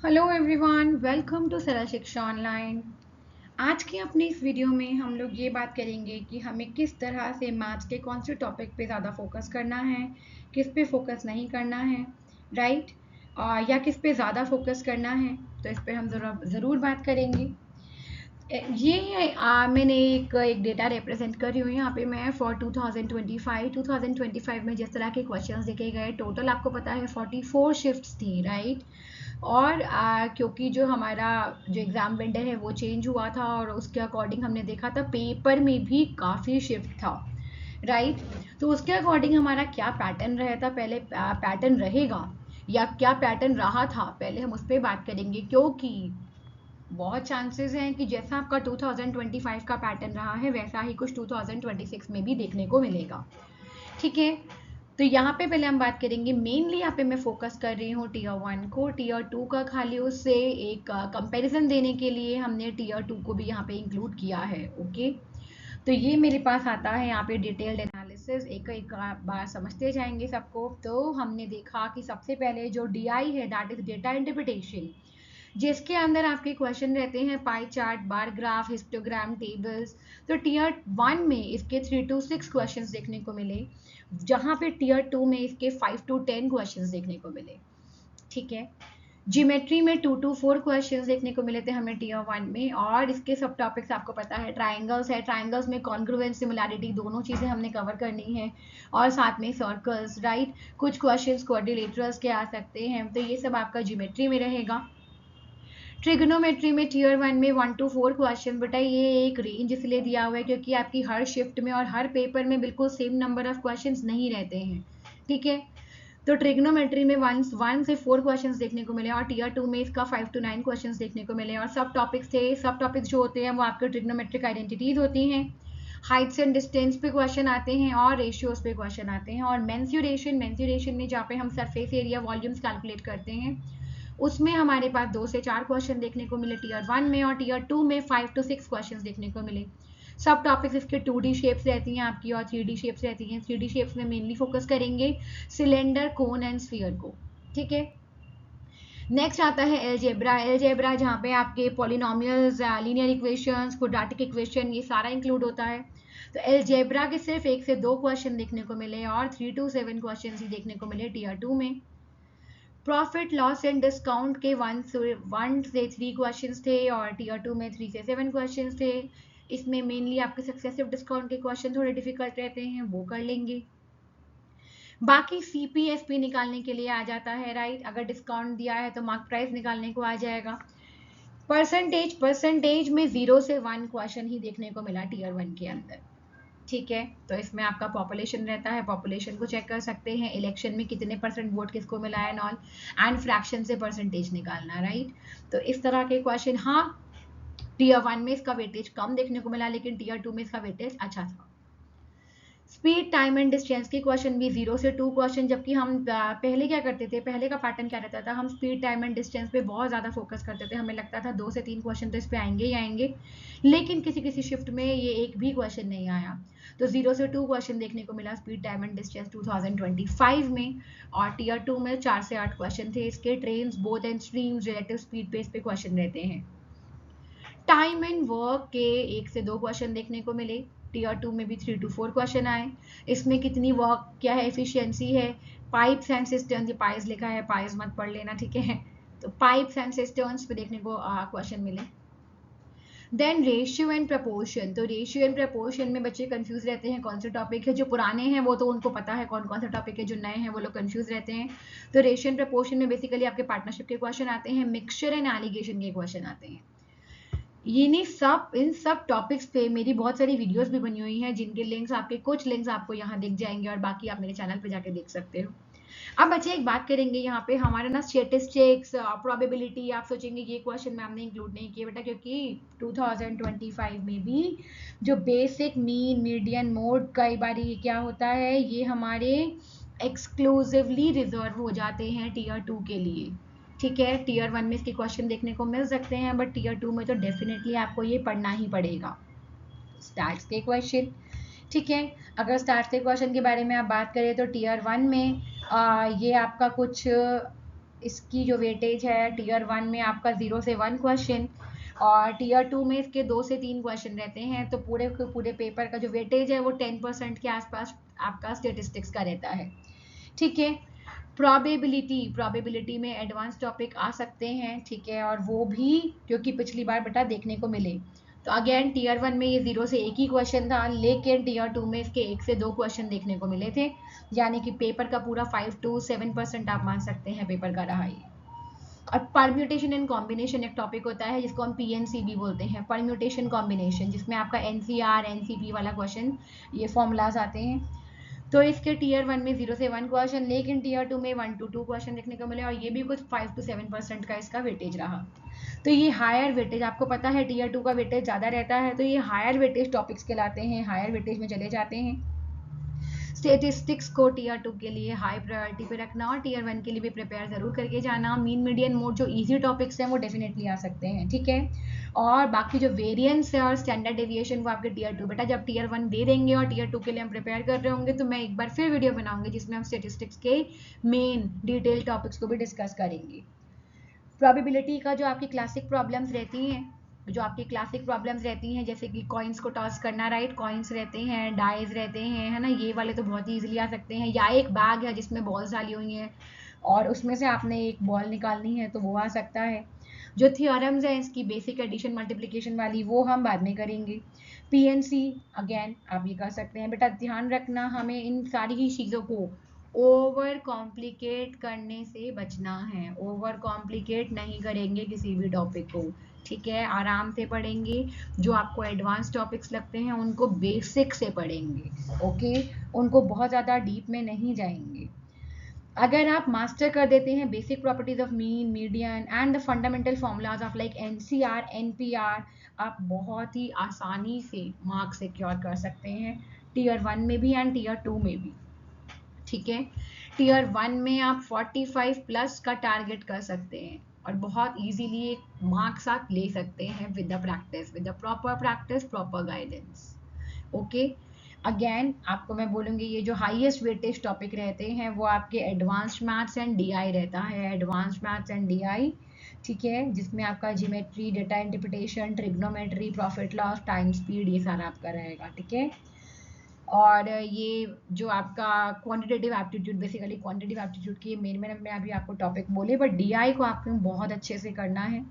Hello everyone, welcome to सरल शिक्षा online. आज की अपनी इस वीडियो में हम लोग ये बात करेंगे कि हमें किस तरह से मैथ्स के कौन से टॉपिक पे ज़्यादा फोकस करना है, किस पे फोकस नहीं करना है, राइट। या किस पे ज़्यादा फोकस करना है, तो इस पे हम ज़रूर बात करेंगे। मैंने एक डेटा रिप्रेजेंट कर रही हूँ यहाँ पे मैं फॉर 2025 में जिस तरह के क्वेश्चंस देखे गए, टोटल आपको पता है 44 शिफ्ट्स थी, राइट। और क्योंकि जो हमारा जो एग्ज़ाम विंडो है वो चेंज हुआ था और उसके अकॉर्डिंग हमने देखा था पेपर में भी काफ़ी शिफ्ट था, राइट। तो उसके अकॉर्डिंग हमारा क्या पैटर्न रहता, पहले पैटर्न रहेगा या क्या पैटर्न रहा था, पहले हम उस पर बात करेंगे। क्योंकि बहुत चांसेस हैं कि जैसा आपका 2025 का पैटर्न रहा है वैसा ही कुछ 2026 में भी देखने को मिलेगा, ठीक है। तो यहाँ पे पहले हम बात करेंगे, मेनली यहाँ पे मैं फोकस कर रही हूँ टीयर 1 को। टीयर 2 का खाली उससे एक कंपैरिजन देने के लिए हमने टीयर 2 को भी यहाँ पे इंक्लूड किया है, ओके। तो ये मेरे पास आता है यहाँ पे डिटेल्ड एनालिसिस, एक एक बार समझते जाएंगे सबको। तो हमने देखा कि सबसे पहले जो डीआई है, दैट इज डेटा इंटरप्रिटेशन, जिसके अंदर आपके क्वेश्चन रहते हैं pie chart, bar graph, histogram, tables. तो टीयर 1 में इसके 3 to 6 क्वेश्चन देखने को मिले, जहां पे टीयर 2 में इसके 5 to 10 क्वेश्चन देखने को मिले, ठीक है। ज्योमेट्री में 2 to 4 क्वेश्चंस देखने को मिले थे हमें टीयर 1 में। और इसके सब टॉपिक्स आपको पता है, ट्राइंगल्स है, ट्राइंगल्स में कॉन्ग्रुएंस, सिमिलैरिटी, दोनों चीजें हमने कवर करनी है। और साथ में सर्कल्स, राइट। कुछ क्वेश्चंस क्वाड्रिलेटरल्स के आ सकते हैं, तो ये सब आपका ज्योमेट्री में रहेगा। ट्रिग्नोमेट्री में टीयर 1 में 1 to 4 क्वेश्चन, बेटा ये एक रेंज इसलिए दिया हुआ है क्योंकि आपकी हर शिफ्ट में और हर पेपर में बिल्कुल सेम नंबर ऑफ क्वेश्चंस नहीं रहते हैं, ठीक है। तो ट्रिग्नोमेट्री में 1 से 4 क्वेश्चंस देखने को मिले और टीयर 2 में इसका 5 to 9 क्वेश्चंस देखने को मिले। और सब टॉपिक्स थे, सब टॉपिक्स जो होते हैं वो आपके ट्रिग्नोमेट्रिक आइडेंटिटीज होती हैं। हाइट्स एंड डिस्टेंस पे क्वेश्चन आते हैं और रेशियोज पे क्वेश्चन आते हैं। और मेंसुरेशन में जहाँ पे हम सरफेस एरिया वॉल्यूम्स कैलकुलेट करते हैं, उसमें हमारे पास 2 से 4 क्वेश्चन देखने को मिले टीयर 1 में। और टीयर 2 में 5 to 6 क्वेश्चन देखने को मिले। सब टॉपिक्स इसके 2D शेप्स रहती हैं आपकी और 3D शेप्स रहती हैं। 3D शेप्स में मेनली फोकस करेंगे सिलेंडर, कोन एंड स्फीयर को, ठीक है। नेक्स्ट आता है एलजेब्रा जहाँ पे आपके polynomials, linear equations, quadratic equation, ये सारा इंक्लूड होता है। तो एलजेब्रा के सिर्फ 1 से 2 क्वेश्चन देखने को मिले और 3 to 7 क्वेश्चन ही देखने को मिले टीयर 2 में। प्रॉफिट, लॉस एंड डिस्काउंट के 1 से 3 क्वेश्चन थे और टीयर 2 में 3 से 7 क्वेश्चन थे। इसमें मेनली आपके सक्सेसिव डिस्काउंट के क्वेश्चन थोड़े डिफिकल्ट रहते हैं, वो कर लेंगे। बाकी सीपीएसपी निकालने के लिए आ जाता है, राइट। अगर डिस्काउंट दिया है तो मार्क प्राइस निकालने को आ जाएगा। परसेंटेज में 0 से 1 क्वेश्चन ही देखने को मिला टीयर 1 के अंदर, ठीक है। तो इसमें आपका पॉपुलेशन रहता है, पॉपुलेशन को चेक कर सकते हैं, इलेक्शन में कितने परसेंट वोट किसको मिला है, नॉन एंड फ्रैक्शन से परसेंटेज निकालना, राइट। तो इस तरह के क्वेश्चन, हाँ टीयर 1 में इसका वेटेज कम देखने को मिला लेकिन टीयर 2 में इसका वेटेज अच्छा था। स्पीड, टाइम एंड डिस्टेंस के क्वेश्चन भी 0 से 2 क्वेश्चन, जबकि हम पहले क्या करते थे, पहले का पैटर्न क्या रहता था, हम स्पीड, टाइम एंड डिस्टेंस पे बहुत ज़्यादा फोकस करते थे। हमें लगता था 2 से 3 क्वेश्चन तो इस पे आएंगे ही आएंगे, लेकिन किसी किसी शिफ्ट में ये एक भी क्वेश्चन नहीं आया। तो 0 से 2 क्वेश्चन देखने को मिला स्पीड, टाइम एंड डिस्टेंस 2025 में। और टीयर 2 में 4 से 8 क्वेश्चन थे इसके। Trains, both and streams, relative speed पे इस पे क्वेश्चन रहते हैं। टाइम एंड वर्क के 1 से 2 क्वेश्चन देखने को मिले। टीयर 2 में भी 3 to 4 क्वेश्चन आए। इसमें कितनी वर्क, क्या है, एफिशिएंसी है। पाइप्स एंड सिस्टर्न्स, ये पाइप्स लिखा है, पाइप्स मत पढ़ लेना, ठीक है। तो पाइप्स एंड सिस्टर्न्स पे देखने को क्वेश्चन मिले। देन रेशियो एंड प्रपोर्शन, तो रेशियो एंड प्रपोर्शन में बच्चे कंफ्यूज रहते हैं कौन से टॉपिक है। जो पुराने हैं वो तो उनको पता है कौन कौन सा टॉपिक है, जो नए हैं वो लोग कंफ्यूज रहते हैं। तो रेशियो एंड प्रपोर्शन में बेसिकली आपके पार्टनरशिप के क्वेश्चन आते हैं, मिक्सचर एंड एलिगेशन के क्वेश्चन आते हैं। इन सब टॉपिक्स पे मेरी बहुत सारी वीडियोस भी बनी हुई हैं, जिनके लिंक्स आपके कुछ लिंक्स आपको यहाँ दिख जाएंगे और बाकी आप मेरे चैनल पे जाके देख सकते हो। अब बच्चे एक बात करेंगे यहाँ पे, हमारे ना स्टैटिस्टिक्स, प्रोबेबिलिटी, आप सोचेंगे ये क्वेश्चन मैम ने इंक्लूड नहीं किए, बेटा क्योंकि 2025 में भी जो बेसिक, मीन, मीडियन, मोड, कई बार ये क्या होता है, ये हमारे एक्सक्लूसिवली रिजर्व हो जाते हैं टीयर 2 के लिए, ठीक है। टीयर 1 में इसके क्वेश्चन देखने को मिल सकते हैं, बट टीयर 2 में तो डेफिनेटली आपको ये पढ़ना ही पड़ेगा। स्टैट्स के क्वेश्चन, ठीक है। अगर स्टैट्स के क्वेश्चन के बारे में आप बात करें तो टीयर 1 में ये आपका कुछ इसकी जो वेटेज है टीयर 1 में आपका 0 से 1 क्वेश्चन और टीयर 2 में इसके 2 से 3 क्वेश्चन रहते हैं। तो पूरे के पूरे पेपर का जो वेटेज है वो 10% के आसपास आपका स्टेटिस्टिक्स का रहता है। ठीक है। प्रोबेबिलिटी में एडवांस टॉपिक आ सकते हैं, ठीक है, और वो भी क्योंकि पिछली बार बेटा देखने को मिले। तो अगेन टीयर 1 में ये 0 से 1 ही क्वेश्चन था, लेकिन टीयर 2 में इसके 1 से 2 क्वेश्चन देखने को मिले थे, यानी कि पेपर का पूरा 5 to 7% आप मान सकते हैं पेपर का रहा ये। और परम्यूटेशन एंड कॉम्बिनेशन एक टॉपिक होता है जिसको हम पीएनसी भी बोलते हैं, परम्यूटेशन कॉम्बिनेशन, जिसमें आपका एनसीआर एनसीपी वाला क्वेश्चन, ये फॉर्मूलाज आते हैं। तो इसके टीयर 1 में 0 से 1 क्वेश्चन, लेकिन टीयर 2 में 1 to 2 क्वेश्चन देखने को मिले और ये भी कुछ 5 to 7% का इसका वेटेज रहा। तो ये हायर वेटेज, आपको पता है टीयर 2 का वेटेज ज़्यादा रहता है, तो ये हायर वेटेज टॉपिक्स कहलाते हैं, हायर वेटेज में चले जाते हैं। स्टेटिस्टिक्स को टीयर 2 के लिए हाई प्रायोरिटी पे रखना और टीयर 1 के लिए भी प्रिपेयर जरूर करके जाना। मीन मीडियन मोड जो इजी टॉपिक्स हैं वो डेफिनेटली आ सकते हैं, ठीक है। और बाकी जो वेरिएंस है और स्टैंडर्ड डेविएशन वो आपके टीयर 2, बेटा जब टीयर 1 दे देंगे और टीयर 2 के लिए हम प्रिपेयर कर रहे होंगे तो मैं एक बार फिर वीडियो बनाऊंगी जिसमें हम स्टेटिस्टिक्स के मेन डिटेल टॉपिक्स को भी डिस्कस करेंगे। प्रोबेबिलिटी का जो आपकी क्लासिक प्रॉब्लम्स रहती हैं, जैसे कि कॉइन्स को टॉस करना, राइट, कॉइन्स रहते हैं, डाइज रहते हैं, है ना, ये वाले तो बहुत ही इजीली आ सकते हैं। या एक बैग है जिसमें बॉल्स डाली हुई हैं और उसमें से आपने एक बॉल निकालनी है तो वो आ सकता है। जो थियोरम्स हैं इसकी बेसिक एडिशन मल्टीप्लिकेशन वाली वो हम बाद में करेंगे। पीएनसी अगेन आप ये कर सकते हैं। बेटा ध्यान रखना हमें इन सारी ही चीज़ों को ओवर कॉम्प्लिकेट करने से बचना है, ओवर कॉम्प्लिकेट नहीं करेंगे किसी भी टॉपिक को, ठीक है, आराम से पढ़ेंगे। जो आपको एडवांस टॉपिक्स लगते हैं उनको बेसिक से पढ़ेंगे, ओके, उनको बहुत ज़्यादा डीप में नहीं जाएंगे। अगर आप मास्टर कर देते हैं basic properties of mean median and the fundamental formulas of like NCR NPR, आप बहुत ही आसानी से मार्क्स सिक्योर कर सकते हैं टीयर 1 में भी एंड टीयर 2 में भी, ठीक है। टीयर 1 में आप 45 प्लस का टारगेट कर सकते हैं और बहुत इजीली मार्क्स आप ले सकते हैं with the practice, with the proper practice, proper guidance, okay. Again आपको मैं बोलूँगी ये जो हाईएस्ट वेटेज टॉपिक रहते हैं वो आपके एडवांस्ड मैथ्स एंड डीआई रहता है, एडवांस्ड मैथ्स एंड डीआई, ठीक है, जिसमें आपका geometry, data interpretation, trigonometry, profit loss, time speed, ये सारा आपका रहेगा, ठीक है। और ये जो आपका quantitative aptitude, basically quantitative aptitude की मेन मैंने अभी आपको टॉपिक बोले, बट डीआई को आपको बहुत अच्छे से करना है।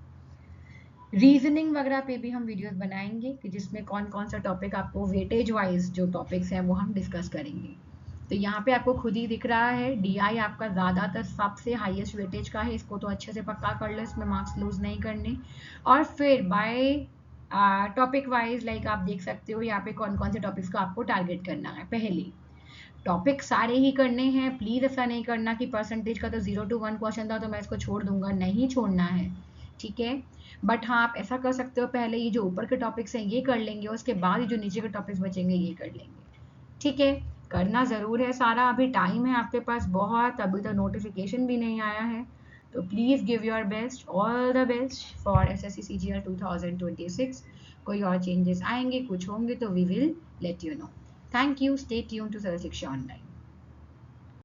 रीजनिंग वगैरह पे भी हम वीडियोस बनाएंगे कि जिसमें कौन कौन सा टॉपिक आपको वेटेज वाइज जो टॉपिक्स हैं वो हम डिस्कस करेंगे। तो यहाँ पे आपको खुद ही दिख रहा है डीआई आपका ज़्यादातर सबसे हाईएस्ट वेटेज का है, इसको तो अच्छे से पक्का कर लो, इसमें मार्क्स लूज नहीं करने। और फिर बाय टॉपिक वाइज लाइक आप देख सकते हो यहाँ पे कौन कौन से टॉपिक्स को आपको टारगेट करना है। पहले टॉपिक सारे ही करने हैं, प्लीज ऐसा नहीं करना कि परसेंटेज का तो 0 to 1 क्वेश्चन था तो मैं इसको छोड़ दूंगा, नहीं छोड़ना है, ठीक है। बट हाँ आप ऐसा कर सकते हो, पहले ये जो ऊपर के टॉपिक्स हैं ये कर लेंगे, उसके बाद जो नीचे के टॉपिक्स बचेंगे ये कर लेंगे, ठीक है। करना ज़रूर है सारा, अभी टाइम है आपके पास बहुत, अभी तो नोटिफिकेशन भी नहीं आया है। तो please give your best, all the best for SSC CGL 2026। कोई और चेंजेस आएंगे, कुछ होंगे तो we will let you know. Thank you, stay tune to Sarv Shiksha online.